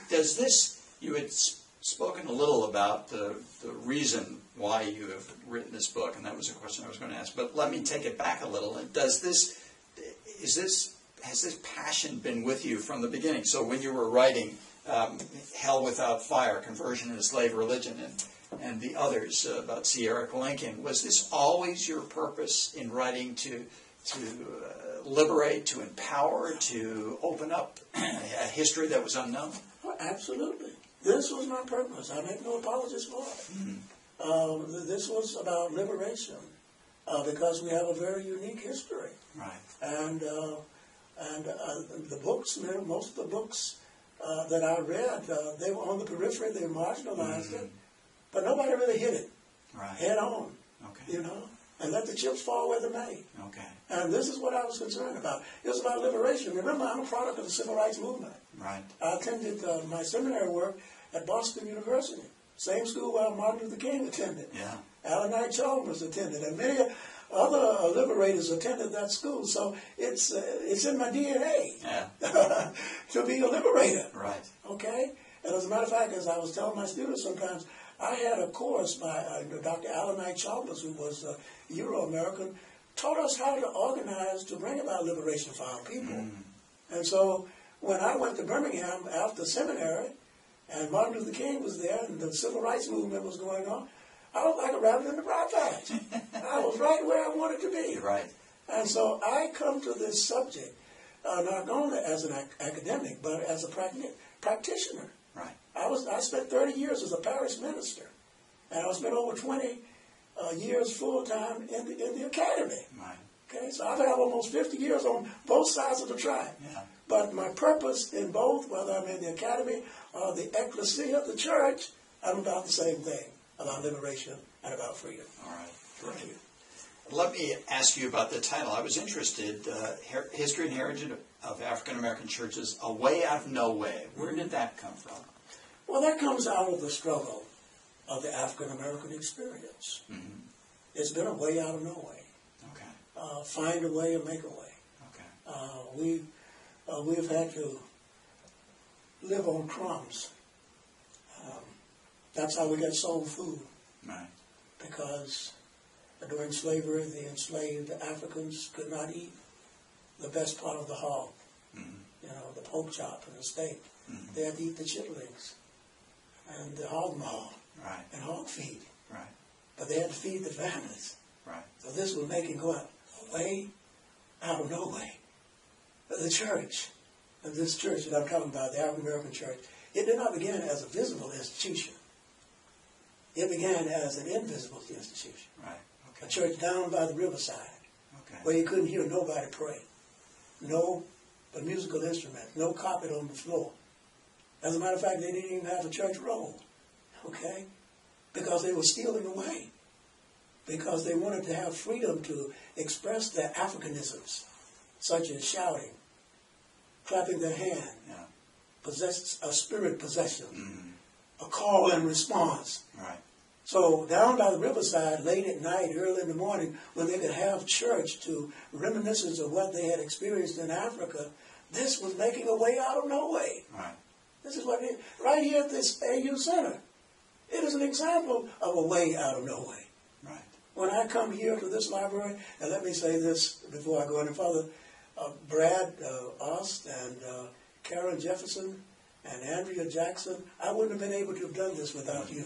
Does this, you had spoken a little about the reason why you have written this book, and that was a question I was going to ask, but let me take it back a little. Has this passion been with you from the beginning? So when you were writing Hell Without Fire, Conversion in a Slave Religion, and the others about C. Eric Lincoln, was this always your purpose in writing to liberate, to empower, to open up a history that was unknown? Well, absolutely. This was my purpose. I make no apologies for it. Mm-hmm. This was about liberation because we have a very unique history. Right. And the books, most of the books that I read, they were on the periphery, they marginalized it, but nobody really hit it head on, and let the chips fall where they may. Okay. And this is what I was concerned about. It was about liberation. Remember, I'm a product of the civil rights movement. Right. I attended my seminary work at Boston University, same school where Martin Luther King attended. Yeah. Alan Knight Chalmers attended, and many other liberators attended that school. So it's in my DNA to be a liberator. Right. Okay? And as a matter of fact, as I was telling my students sometimes, I had a course by Dr. Alan Knight Chalmers, who was a Euro-American, taught us how to organize to bring about liberation for our people. And so when I went to Birmingham after seminary, and Martin Luther King was there, and the civil rights movement was going on, I was like a rabbit in the briar patch. I was right where I wanted to be. Right. And so I come to this subject not only as an academic, but as a practitioner. Right. I spent 30 years as a parish minister, and I spent over 20 years full-time in the academy. Right. Okay, so I've had almost 50 years on both sides of the track. Yeah. But my purpose in both, whether I'm in the academy or the ecclesia, the church, I'm about the same thing, about liberation and about freedom. All right. Thank you. Let me ask you about the title. I was interested, History and Heritage of African American Churches, A Way Out of No Way. Where did that come from? Well, that comes out of the struggle of the African American experience. Mm-hmm. It's been a way out of no way. Okay. Find a way or make a way. Okay. We've had to live on crumbs. That's how we got soul food. Right. Because during slavery, the enslaved Africans could not eat the best part of the hog. Mm-hmm. The pork chop and the steak. Mm-hmm. They had to eat the chitlings and the hog maw and hog feet. Right. But they had to feed the families. Right. So this was making going a way out of no way. The church, and this church that I'm talking about, the African American church, it did not begin as a visible institution. It began as an invisible institution. Right. Okay. A church down by the riverside, where you couldn't hear nobody pray. No but musical instruments, no carpet on the floor. As a matter of fact, they didn't even have a church roll, because they were stealing away, because they wanted to have freedom to express their Africanisms, such as shouting, clapping their hand, a spirit possession, a call and response. Right. So down by the riverside, late at night, early in the morning, when they could have church to reminiscence of what they had experienced in Africa, this was making a way out of no way. Right. This is what it is. Right here at this AU Center. It is an example of a way out of no way. Right. When I come here to this library, and let me say this before I go any further, Brad Ost and Karen Jefferson and Andrea Jackson, I wouldn't have been able to have done this without you.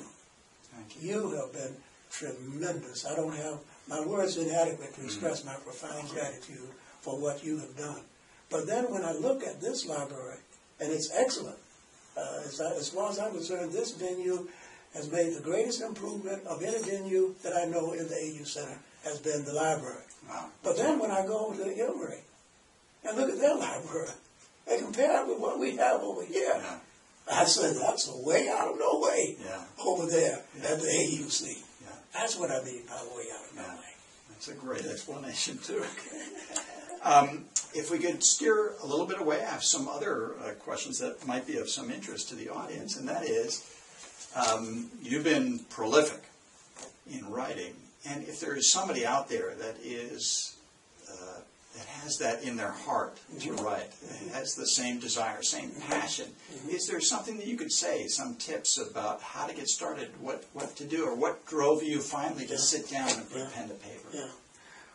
Thank you. You have been tremendous. I don't have, my words inadequate to express my profound gratitude for what you have done. But then when I look at this library, and it's excellent, as far as I'm concerned, this venue has made the greatest improvement of any venue that I know in the AU Center has been the library. Wow. But then when I go to Emory and look at their library and compare it with what we have over here, I said, that's a way out of no way over there at the AUC. Yeah. That's what I mean by way out of no way. That's a great explanation, too. If we could steer a little bit away, I have some other questions that might be of some interest to the audience, and that is, you've been prolific in writing, and if there is somebody out there that is that has that in their heart to write, has the same desire, same passion. Is there something that you could say, some tips about how to get started, what to do, or what drove you finally to sit down and put pen to paper? Yeah.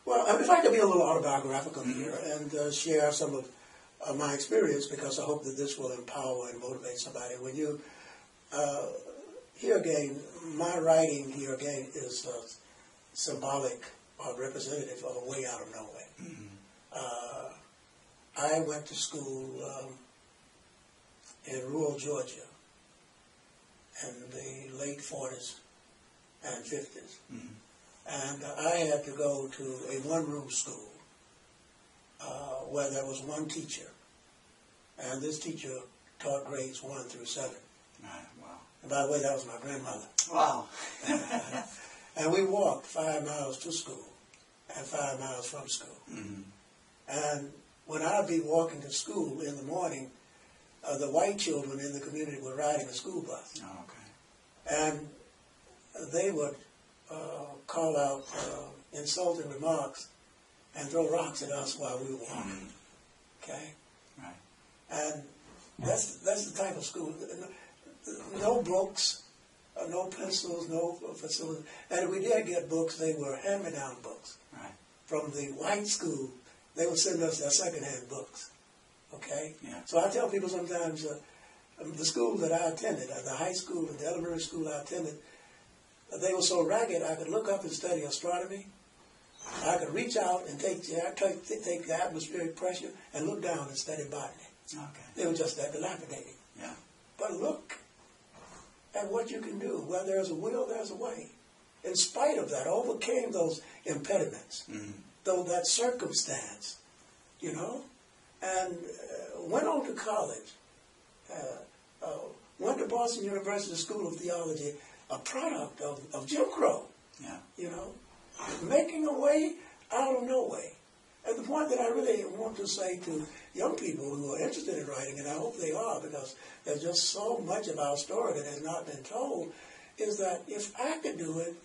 Well, if I could be a little autobiographical here and share some of my experience, because I hope that this will empower and motivate somebody. When you, here again, my writing here again is symbolic or representative of a way out of nowhere. I went to school in rural Georgia in the late 40s and 50s. And I had to go to a one-room school where there was one teacher. And this teacher taught grades 1 through 7. Wow. And by the way, that was my grandmother. Wow. And we walked 5 miles to school and 5 miles from school. And when I'd be walking to school in the morning, the white children in the community were riding a school bus. Oh, okay. And they would call out insulting remarks and throw rocks at us while we were walking. Okay? Right. And that's the type of school. No books, no pencils, no facilities. And if we did get books, they were hand-me-down books. Right. From the white school, they would send us their second-hand books. Okay? Yeah. So I tell people sometimes, the school that I attended, the high school and the elementary school I attended, they were so ragged I could look up and study astronomy. I could reach out and take the atmospheric pressure and look down and study botany. Okay. They were just that dilapidated. Yeah. But look at what you can do. Where there's a will, there's a way. In spite of that, I overcame those impediments, though that circumstance, you know, and went on to college, went to Boston University School of Theology, a product of Jim Crow, you know, making a way out of no way. And the point that I really want to say to young people who are interested in writing, and I hope they are, because there's just so much of our story that has not been told, is that if I could do it,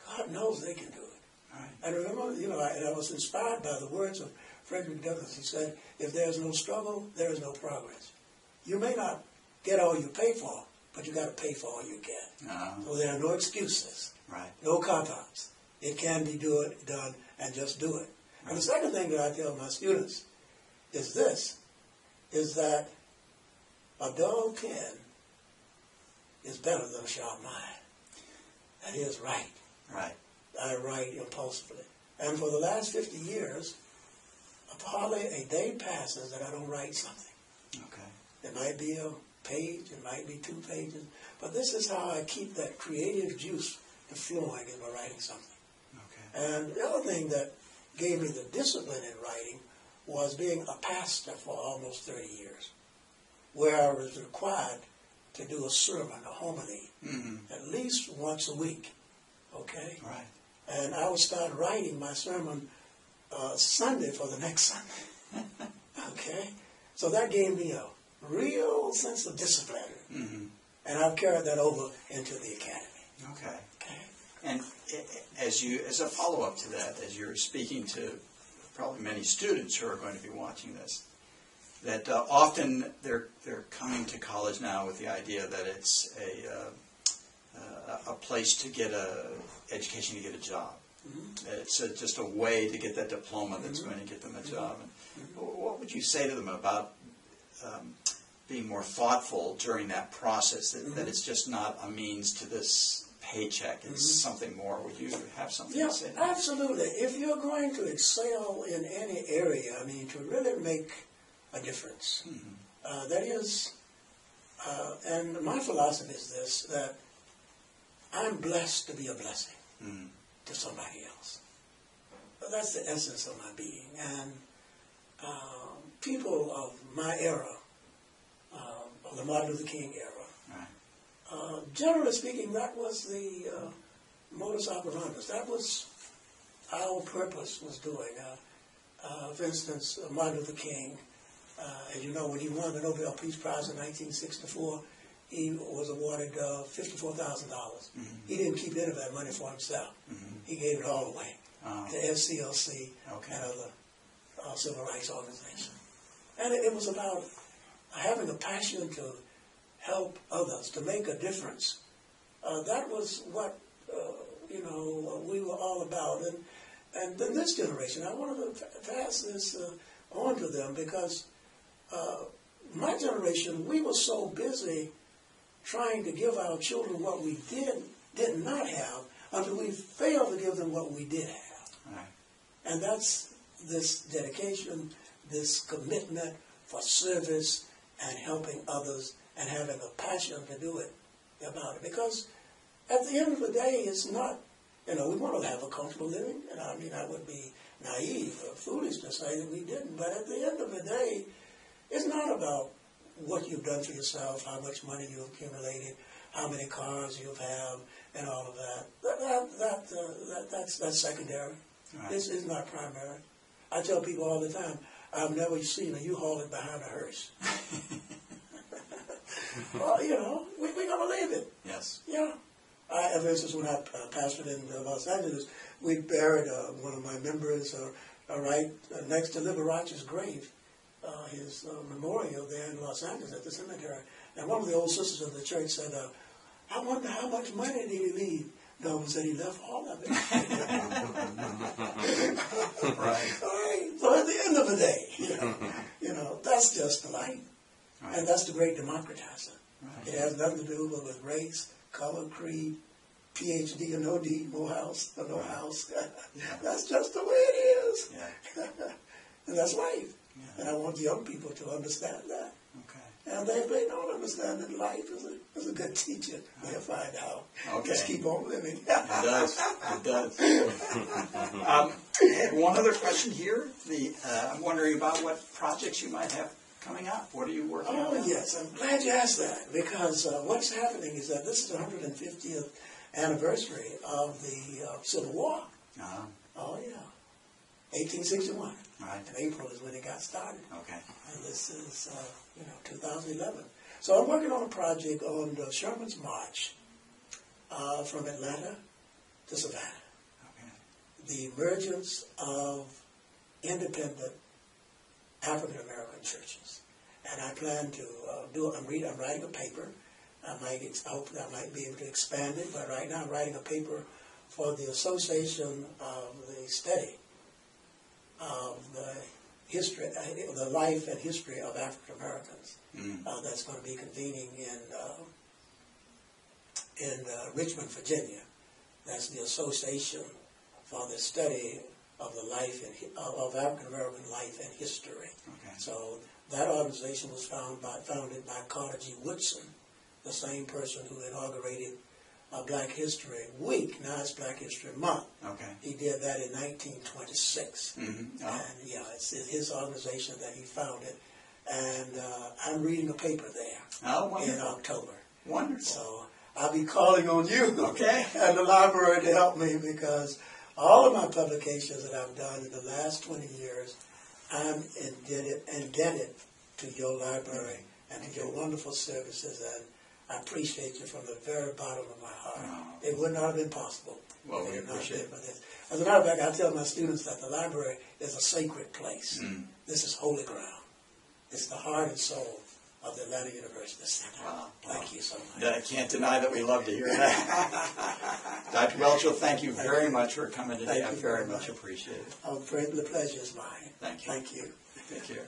God knows they can do it. Right. And remember, you know, I was inspired by the words of Frederick Douglass. He said, if there's no struggle, there is no progress. You may not get all you pay for, but you got to pay for all you get. So there are no excuses, no cop-outs. It can be done, and just do it. And the second thing that I tell my students is this, is that a dull pen is better than a sharp mind. That is right. Right. I write impulsively. And for the last 50 years, hardly a day passes that I don't write something. Okay. It might be a page, it might be 2 pages, but this is how I keep that creative juice flowing in my writing something. Okay. And the other thing that gave me the discipline in writing was being a pastor for almost 30 years, where I was required to do a sermon, a homily, at least once a week. Okay? Right. And I would start writing my sermon Sunday for the next Sunday. Okay? So that gave me a real sense of discipline. And I've carried that over into the academy. Okay. And as a follow-up to that, as you're speaking to probably many students who are going to be watching this, that often they're coming to college now with the idea that it's a place to get a education, to get a job. It's just a way to get that diploma that's going to get them a job. And what would you say to them about being more thoughtful during that process, that it's just not a means to this paycheck, it's something more? Would you have something to say? Yeah, absolutely. If you're going to excel in any area, I mean, to really make a difference, that is, and my philosophy is this, that I'm blessed to be a blessing to somebody else. But that's the essence of my being. And people of my era, of the Martin Luther King era, generally speaking, that was the modus operandi. That was our purpose was doing. For instance, Martin Luther King, as you know, when he won the Nobel Peace Prize in 1964, he was awarded $54,000. He didn't keep any of that money for himself. He gave it all away to SCLC and civil rights organization. And it was about having a passion to help others, to make a difference. That was what, we were all about. And then this generation, I wanted to pass this on to them because my generation, we were so busy trying to give our children what we did not have until we failed to give them what we did have. Right. And that's this dedication, this commitment for service and helping others and having a passion to do it about it. Because at the end of the day, it's not, we want to have a comfortable living. And I mean, I would be naive or foolish to say that we didn't. But at the end of the day, it's not about what you've done for yourself, how much money you've accumulated, how many cars you have, and all of that. That's secondary. Right. This is not primary. I tell people all the time, I've never seen a U-Haul behind a hearse. Well, we're going to leave it. Yes. Yeah. For instance, when I pastored in Los Angeles, we buried one of my members right next to Liberace's grave, his memorial there in Los Angeles at the cemetery. And one of the old sisters of the church said, I wonder how much money did he leave? No, said he left all of it. Right. All right. So at the end of the day, that's just the life. Right. And that's the great democratizer. Right. It has nothing to do with race, color, creed, PhD or no D, no house or no house. Yeah. That's just the way it is. Yeah. And that's life. Yeah. And I want young people to understand that. Okay. And if they don't understand that life is a good teacher, they'll find out. Okay. Just keep on living. It does. It does. One other question here. I'm wondering about what projects you might have coming up. What are you working on? Oh, yes. I'm glad you asked that because what's happening is that this is the 150th anniversary of the Civil War. Uh-huh. Oh, yeah. 1861. Right. And April is when it got started. Okay. And this is, 2011. So I'm working on a project on Sherman's March from Atlanta to Savannah. Okay. The emergence of independent African-American churches. And I plan to I'm writing a paper. Hopefully I might be able to expand it, but right now I'm writing a paper for the Association of the Study of the History, the Life and History of African Americans. That's going to be convening in Richmond, Virginia. That's the Association for the Study of the Life of African American Life and History. Okay. So that organization was founded by Carter G. Woodson, the same person who inaugurated Black History Week. Now it's Black History Month. Okay. He did that in 1926. Mm-hmm. Oh. And it's his organization that he founded. And I'm reading a paper there in October. Wonderful. So I'll be calling on you and the library to help me because all of my publications that I've done in the last 20 years, I'm indebted to your library and to your wonderful services, and I appreciate you from the very bottom of my heart. Oh. It would not have been possible. Well, we appreciate it. As a matter of fact, I tell my students that the library is a sacred place. Mm. This is holy ground. It's the heart and soul of the Atlanta University Center. Wow. Thank you so much. I can't deny that we love to hear that. Dr. Whelchel, thank you very much for coming today. I very much appreciate it. The pleasure is mine. Thank you. Thank you. Take care.